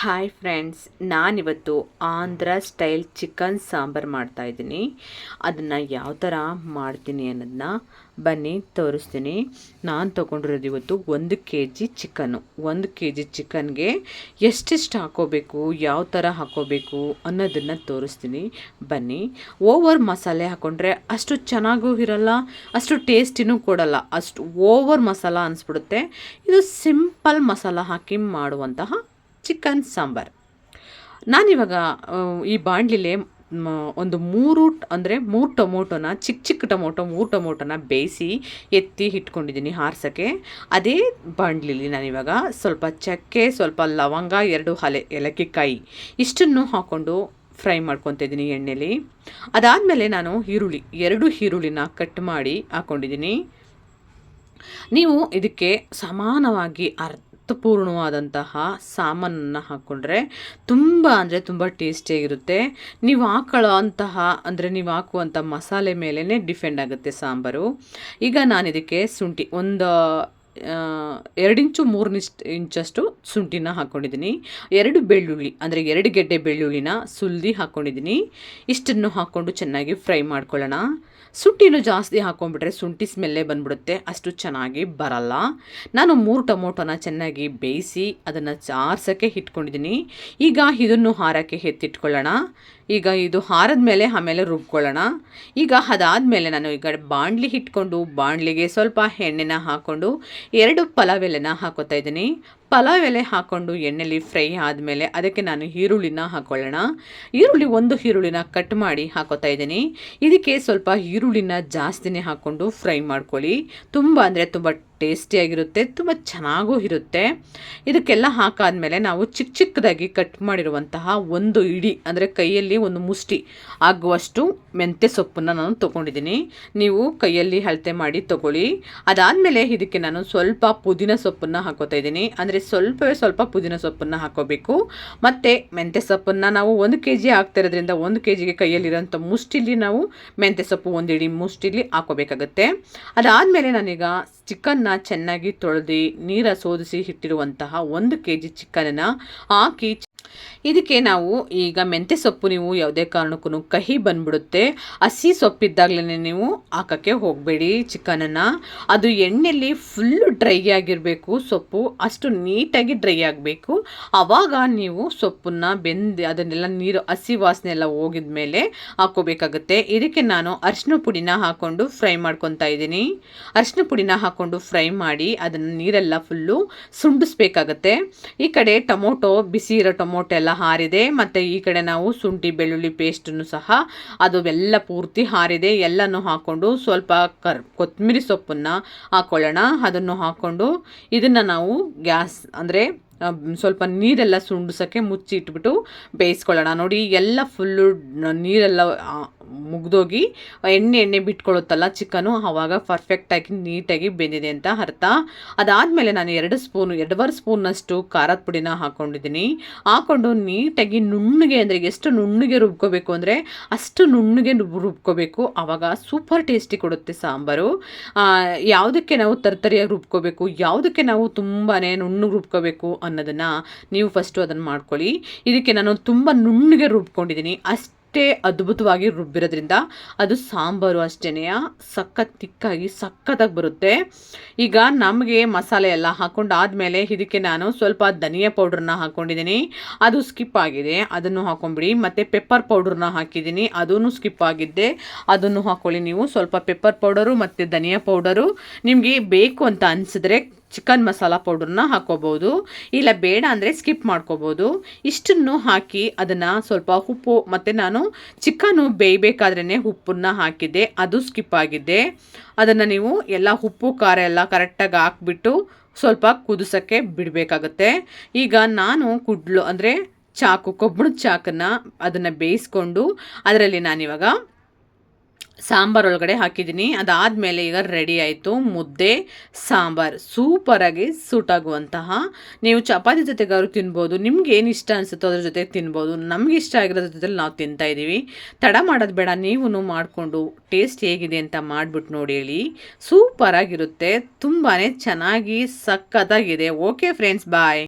Hi friends, ನಾನಿವತ್ತು Andhra style chicken sambar ಮಾಡ್ತಾಯಿದ್ದೀನಿ. ಅದನ್ನು ಯಾವ ಥರ ಮಾಡ್ತೀನಿ ಅನ್ನೋದನ್ನ ಬನ್ನಿ ತೋರಿಸ್ತೀನಿ. ನಾನು ತೊಗೊಂಡಿರೋದು ಇವತ್ತು 1 kg ಚಿಕನ್ನು. 1 kg ಚಿಕನ್ಗೆ ಎಷ್ಟೆಷ್ಟು ಹಾಕೋಬೇಕು, ಯಾವ ಥರ ಹಾಕೋಬೇಕು ಅನ್ನೋದನ್ನು ತೋರಿಸ್ತೀನಿ. ಬನ್ನಿ. ಓವರ್ ಮಸಾಲೆ ಹಾಕ್ಕೊಂಡ್ರೆ ಅಷ್ಟು ಚೆನ್ನಾಗೂ ಇರಲ್ಲ, ಅಷ್ಟು ಟೇಸ್ಟಿನೂ ಕೊಡಲ್ಲ, ಅಷ್ಟು ಓವರ್ ಮಸಾಲ ಅನಿಸ್ಬಿಡುತ್ತೆ. ಇದು ಸಿಂಪಲ್ ಮಸಾಲ ಹಾಕಿ ಮಾಡುವಂತಹ ಚಿಕನ್ ಸಾಂಬಾರು. ನಾನಿವಾಗ ಈ ಬಾಣಲಿಲೆ ಒಂದು 3 ಟೊಮೊಟೊನ ಚಿಕ್ಕ ಟೊಮೊಟೊ 3 ಟೊಮೊಟೊನ ಬೇಯಿಸಿ ಎತ್ತಿ ಇಟ್ಕೊಂಡಿದ್ದೀನಿ ಆರ್ಸೋಕ್ಕೆ. ಅದೇ ಬಾಣಲಿಲಿ ನಾನಿವಾಗ ಸ್ವಲ್ಪ ಚಕ್ಕೆ, ಸ್ವಲ್ಪ ಲವಂಗ, 2 ಏಲಕ್ಕಿಕಾಯಿ ಇಷ್ಟನ್ನು ಹಾಕ್ಕೊಂಡು ಫ್ರೈ ಮಾಡ್ಕೊತಾ ಇದ್ದೀನಿ ಎಣ್ಣೆಲಿ. ಅದಾದಮೇಲೆ ನಾನು 2 ಈರುಳ್ಳಿನ ಕಟ್ ಮಾಡಿ ಹಾಕ್ಕೊಂಡಿದ್ದೀನಿ. ನೀವು ಇದಕ್ಕೆ ಸಮಾನವಾಗಿ ಅರ್ಥಪೂರ್ಣವಾದಂತಹ ಸಾಮಾನನ್ನು ಹಾಕ್ಕೊಂಡ್ರೆ ತುಂಬ ಟೇಸ್ಟಿಯಾಗಿರುತ್ತೆ. ನೀವು ನೀವು ಹಾಕುವಂಥ ಮಸಾಲೆ ಮೇಲೇ ಡಿಪೆಂಡ್ ಆಗುತ್ತೆ ಸಾಂಬಾರು. ಈಗ ನಾನು ಇದಕ್ಕೆ ಶುಂಠಿ ಒಂದು 2 ಇಂಚು 3 ಇಂಚಷ್ಟು ಶುಂಠಿನ ಹಾಕ್ಕೊಂಡಿದ್ದೀನಿ. 2 ಬೆಳ್ಳುಳ್ಳಿ ಅಂದರೆ 2 ಗೆಡ್ಡೆ ಬೆಳ್ಳುಳ್ಳಿನ ಸುಲಿದು ಹಾಕ್ಕೊಂಡಿದ್ದೀನಿ. ಇಷ್ಟನ್ನು ಹಾಕ್ಕೊಂಡು ಚೆನ್ನಾಗಿ ಫ್ರೈ ಮಾಡ್ಕೊಳ್ಳೋಣ. ಶುಂಠಿನೂ ಜಾಸ್ತಿ ಹಾಕ್ಕೊಂಡ್ಬಿಟ್ರೆ ಶುಂಠಿ ಸ್ಮೆಲ್ಲೇ ಬಂದ್ಬಿಡುತ್ತೆ, ಅಷ್ಟು ಚೆನ್ನಾಗಿ ಬರಲ್ಲ. ನಾನು 3 ಟೊಮೊಟೊನ ಚೆನ್ನಾಗಿ ಬೇಯಿಸಿ ಅದನ್ನು ಆರ್ಸೋಕ್ಕೆ ಇಟ್ಕೊಂಡಿದ್ದೀನಿ. ಈಗ ಇದನ್ನು ಹಾರಕ್ಕೆ ಎತ್ತಿಟ್ಕೊಳ್ಳೋಣ. ಈಗ ಇದು ಹಾರದ ಮೇಲೆ ಆಮೇಲೆ ರುಬ್ಕೊಳ್ಳೋಣ. ಈಗ ಅದಾದಮೇಲೆ ನಾನು ಈಗ ಬಾಣಲಿ ಇಟ್ಕೊಂಡು ಬಾಣಲಿಗೆ ಸ್ವಲ್ಪ ಎಣ್ಣೆನ ಹಾಕ್ಕೊಂಡು 2 ಪಲಾವ್ ಎಲೆನ ಹಾಕೋತಾ ಇದ್ದೀನಿ. ಪಲಾವ್ ಎಲೆ ಹಾಕ್ಕೊಂಡು ಎಣ್ಣೆಲಿ ಫ್ರೈ ಆದಮೇಲೆ ಅದಕ್ಕೆ ನಾನು ಈರುಳ್ಳಿನ ಹಾಕ್ಕೊಳ್ಳೋಣ. 1 ಈರುಳ್ಳಿನ ಕಟ್ ಮಾಡಿ ಹಾಕೋತಾ ಇದ್ದೀನಿ. ಇದಕ್ಕೆ ಸ್ವಲ್ಪ ಈರುಳ್ಳಿನ ಜಾಸ್ತಿನೇ ಹಾಕ್ಕೊಂಡು ಫ್ರೈ ಮಾಡ್ಕೊಳ್ಳಿ. ತುಂಬ ಟೇಸ್ಟಿಯಾಗಿರುತ್ತೆ, ತುಂಬ ಚೆನ್ನಾಗೂ ಇರುತ್ತೆ. ಇದಕ್ಕೆಲ್ಲ ಹಾಕಾದ್ಮೇಲೆ ನಾವು ಚಿಕ್ಕದಾಗಿ ಕಟ್ ಮಾಡಿರುವಂತಹ 1 ಇಡಿ ಅಂದರೆ ಕೈಯಲ್ಲಿ 1 ಮುಷ್ಟಿ ಆಗುವಷ್ಟು ಮೆಂತ್ಯ ಸೊಪ್ಪನ್ನು ನಾನು ತೊಗೊಂಡಿದ್ದೀನಿ. ನೀವು ಕೈಯಲ್ಲಿ ಅಳತೆ ಮಾಡಿ ತೊಗೊಳ್ಳಿ. ಅದಾದಮೇಲೆ ಇದಕ್ಕೆ ನಾನು ಸ್ವಲ್ಪ ಪುದೀನ ಸೊಪ್ಪನ್ನು ಹಾಕೋತಾ ಇದ್ದೀನಿ. ಅಂದರೆ ಸ್ವಲ್ಪ ಪುದೀನ ಸೊಪ್ಪನ್ನು ಹಾಕೋಬೇಕು. ಮತ್ತು ಮೆಂತ್ಯ ಸೊಪ್ಪನ್ನು ನಾವು 1 kg ಹಾಕ್ತಿರೋದ್ರಿಂದ 1 kgಗೆ ಕೈಯಲ್ಲಿರೋಂಥ ಮುಷ್ಟಿಲಿ ನಾವು ಮೆಂತ್ಯ ಸೊಪ್ಪು 1 ಇಡಿ ಮುಷ್ಟಿಲಿ ಹಾಕೋಬೇಕಾಗತ್ತೆ. ಅದಾದಮೇಲೆ ನಾನೀಗ ಚಿಕನ್ನ ಚೆನ್ನಾಗಿ ತೊಳೆದು ನೀರ ಸೋದಿಸಿ ಇಟ್ಟಿರುವಂತಹ 1 kg ಚಿಕನನ್ನು ಹಾಕಿ ಇದಕ್ಕೆ ನಾವು ಈಗ ಮೆಂತ್ಯ ಸೊಪ್ಪು ನೀವು ಯಾವುದೇ ಕಾರಣಕ್ಕೂ ಕಹಿ ಬಂದ್ಬಿಡುತ್ತೆ. ಹಸಿ ಸೊಪ್ಪಿದ್ದಾಗಲೇ ನೀವು ಹಾಕೋಕ್ಕೆ ಹೋಗಬೇಡಿ ಚಿಕನನ್ನು. ಅದು ಎಣ್ಣೆಯಲ್ಲಿ ಫುಲ್ಲು ಡ್ರೈ ಆಗಿರಬೇಕು ಸೊಪ್ಪು, ಅಷ್ಟು ನೀಟಾಗಿ ಡ್ರೈ ಆಗಬೇಕು. ಆವಾಗ ನೀವು ಸೊಪ್ಪನ್ನು ಅದನ್ನೆಲ್ಲ ನೀರು ಹಸಿ ವಾಸನೆ ಎಲ್ಲ ಹೋಗಿದ ಮೇಲೆ ಹಾಕ್ಕೋಬೇಕಾಗುತ್ತೆ. ಇದಕ್ಕೆ ನಾನು ಅರಿಶಿನ ಪುಡಿನ ಹಾಕ್ಕೊಂಡು ಫ್ರೈ ಮಾಡ್ಕೊತಾ ಇದ್ದೀನಿ. ಅರಿಶಿನ ಪುಡಿನ ಹಾಕ್ಕೊಂಡು ಫ್ರೈ ಮಾಡಿ ಅದನ್ನು ನೀರೆಲ್ಲ ಫುಲ್ಲು ಸುಂಡಿಸ್ಬೇಕಾಗತ್ತೆ. ಈ ಕಡೆ ಬಿಸಿ ಇರೋ ಟೊಮೊಟೊ ಎಲ್ಲ ಹಾರಿದೆ, ಮತ್ತು ಈ ಕಡೆ ನಾವು ಶುಂಠಿ ಬೆಳ್ಳುಳ್ಳಿ ಪೇಸ್ಟನ್ನು ಸಹ ಅದು ಎಲ್ಲ ಪೂರ್ತಿ ಹಾರಿದೆ. ಎಲ್ಲನೂ ಹಾಕ್ಕೊಂಡು ಸ್ವಲ್ಪ ಕೊತ್ತಂಬರಿ ಸೊಪ್ಪನ್ನು ಹಾಕ್ಕೊಳ್ಳೋಣ. ಅದನ್ನು ಹಾಕ್ಕೊಂಡು ಇದನ್ನು ನಾವು ಗ್ಯಾಸ್ ಅಂದರೆ ಸ್ವಲ್ಪ ನೀರೆಲ್ಲ ಸುಂಡಿಸೋಕ್ಕೆ ಮುಚ್ಚಿ ಇಟ್ಬಿಟ್ಟು ಬೇಯಿಸ್ಕೊಳ್ಳೋಣ. ನೋಡಿ ಎಲ್ಲ ಫುಲ್ಲು ನೀರೆಲ್ಲ ಮುಗ್ದೋಗಿ ಎಣ್ಣೆ ಬಿಟ್ಕೊಳ್ಳುತ್ತಲ್ಲ ಚಿಕನು, ಆವಾಗ ಪರ್ಫೆಕ್ಟಾಗಿ ನೀಟಾಗಿ ಬೆಂದಿದೆ ಅಂತ ಅರ್ಥ. ಅದಾದಮೇಲೆ ನಾನು 2 ಸ್ಪೂನಷ್ಟು ಖಾರದ ಪುಡಿನ ಹಾಕ್ಕೊಂಡಿದ್ದೀನಿ. ಹಾಕ್ಕೊಂಡು ನೀಟಾಗಿ ನುಣ್ಣಗೆ ಅಂದರೆ ಎಷ್ಟು ನುಣ್ಣಗೆ ರುಬ್ಕೋಬೇಕು ಅಂದರೆ ಅಷ್ಟು ನುಣ್ಣಗೆ ರುಬ್ಕೋಬೇಕು. ಆವಾಗ ಸೂಪರ್ ಟೇಸ್ಟಿ ಕೊಡುತ್ತೆ ಸಾಂಬಾರು. ಯಾವುದಕ್ಕೆ ನಾವು ತರ್ತರಿಯಾಗಿ ರುಬ್ಕೋಬೇಕು, ಯಾವುದಕ್ಕೆ ನಾವು ತುಂಬಾ ನುಣ್ಣಗೆ ರುಬ್ಕೋಬೇಕು ಅನ್ನೋದನ್ನು ನೀವು ಫಸ್ಟು ಅದನ್ನು ಮಾಡ್ಕೊಳ್ಳಿ. ಇದಕ್ಕೆ ನಾನು ತುಂಬ ನುಣ್ಣಗೆ ರುಬ್ಕೊಂಡಿದ್ದೀನಿ. ಅಷ್ಟೇ ಅದ್ಭುತವಾಗಿ ರುಬ್ಬಿರೋದ್ರಿಂದ ಅದು ಸಾಂಬಾರು ಅಷ್ಟೇ ತಿಕ್ಕಾಗಿ ಸಖತ್ತಾಗಿ ಬರುತ್ತೆ. ಈಗ ನಮಗೆ ಮಸಾಲೆ ಎಲ್ಲ ಹಾಕ್ಕೊಂಡಾದ್ಮೇಲೆ ಇದಕ್ಕೆ ನಾನು ಸ್ವಲ್ಪ ಧನಿಯಾ ಪೌಡ್ರನ್ನ ಹಾಕ್ಕೊಂಡಿದ್ದೀನಿ. ಅದು ಸ್ಕಿಪ್ ಆಗಿದೆ, ಅದನ್ನು ಹಾಕ್ಕೊಂಬಿಡಿ. ಮತ್ತು ಪೆಪ್ಪರ್ ಪೌಡ್ರನ್ನ ಹಾಕಿದ್ದೀನಿ, ಅದೂ ಸ್ಕಿಪ್ ಆಗಿದ್ದೆ, ಅದನ್ನು ಹಾಕ್ಕೊಳ್ಳಿ. ನೀವು ಸ್ವಲ್ಪ ಪೆಪ್ಪರ್ ಪೌಡರು ಮತ್ತು ಧನಿಯಾ ಪೌಡರು ನಿಮಗೆ ಬೇಕು ಅಂತ ಅನಿಸಿದ್ರೆ ಚಿಕನ್ ಮಸಾಲ ಪೌಡ್ರನ್ನ ಹಾಕ್ಕೋಬೋದು, ಇಲ್ಲ ಬೇಡ ಅಂದರೆ ಸ್ಕಿಪ್ ಮಾಡ್ಕೋಬೋದು. ಇಷ್ಟನ್ನು ಹಾಕಿ ಅದನ್ನು ಸ್ವಲ್ಪ ಉಪ್ಪು, ಮತ್ತು ನಾನು ಚಿಕನ್ನು ಬೇಯಬೇಕಾದ್ರೇ ಉಪ್ಪನ್ನು ಹಾಕಿದ್ದೆ, ಅದು ಸ್ಕಿಪ್ ಆಗಿದ್ದೆ. ಅದನ್ನು ನೀವು ಎಲ್ಲ ಉಪ್ಪು ಖಾರ ಎಲ್ಲ ಕರೆಕ್ಟಾಗಿ ಹಾಕ್ಬಿಟ್ಟು ಸ್ವಲ್ಪ ಕುದಿಸೋಕ್ಕೆ ಬಿಡಬೇಕಾಗತ್ತೆ. ಈಗ ನಾನು ಕುಡ್ಲು ಅಂದರೆ ಕಬ್ಬಿಣದ ಚಾಕನ್ನು ಅದನ್ನು ಬೇಯಿಸ್ಕೊಂಡು ಅದರಲ್ಲಿ ನಾನಿವಾಗ ಸಾಂಬಾರೊಳಗಡೆ ಹಾಕಿದ್ದೀನಿ. ಅದಾದಮೇಲೆ ಈಗ ರೆಡಿ ಆಯಿತು ಮುದ್ದೆ ಸಾಂಬಾರು. ಸೂಪರಾಗಿ ಸೂಟಾಗುವಂತಹ, ನೀವು ಚಪಾತಿ ಜೊತೆಗಾದ್ರು ತಿನ್ಬೋದು, ನಿಮ್ಗೆ ಏನು ಇಷ್ಟ ಅನಿಸುತ್ತೋ ಅದ್ರ ಜೊತೆ ತಿನ್ಬೋದು. ನಮ್ಗೆ ಇಷ್ಟ ಆಗಿರೋದ್ರ ಜೊತೆಲಿ ನಾವು ತಿಂತಾಯಿದ್ದೀವಿ. ತಡ ಮಾಡೋದು ಬೇಡ, ನೀವು ಮಾಡಿಕೊಂಡು ಟೇಸ್ಟ್ ಹೇಗಿದೆ ಅಂತ ಮಾಡಿಬಿಟ್ಟು ನೋಡಿ ಹೇಳಿ. ಸೂಪರಾಗಿರುತ್ತೆ, ತುಂಬಾ ಚೆನ್ನಾಗಿ ಸಖತ್ತಾಗಿದೆ. ಓಕೆ ಫ್ರೆಂಡ್ಸ್, ಬಾಯ್.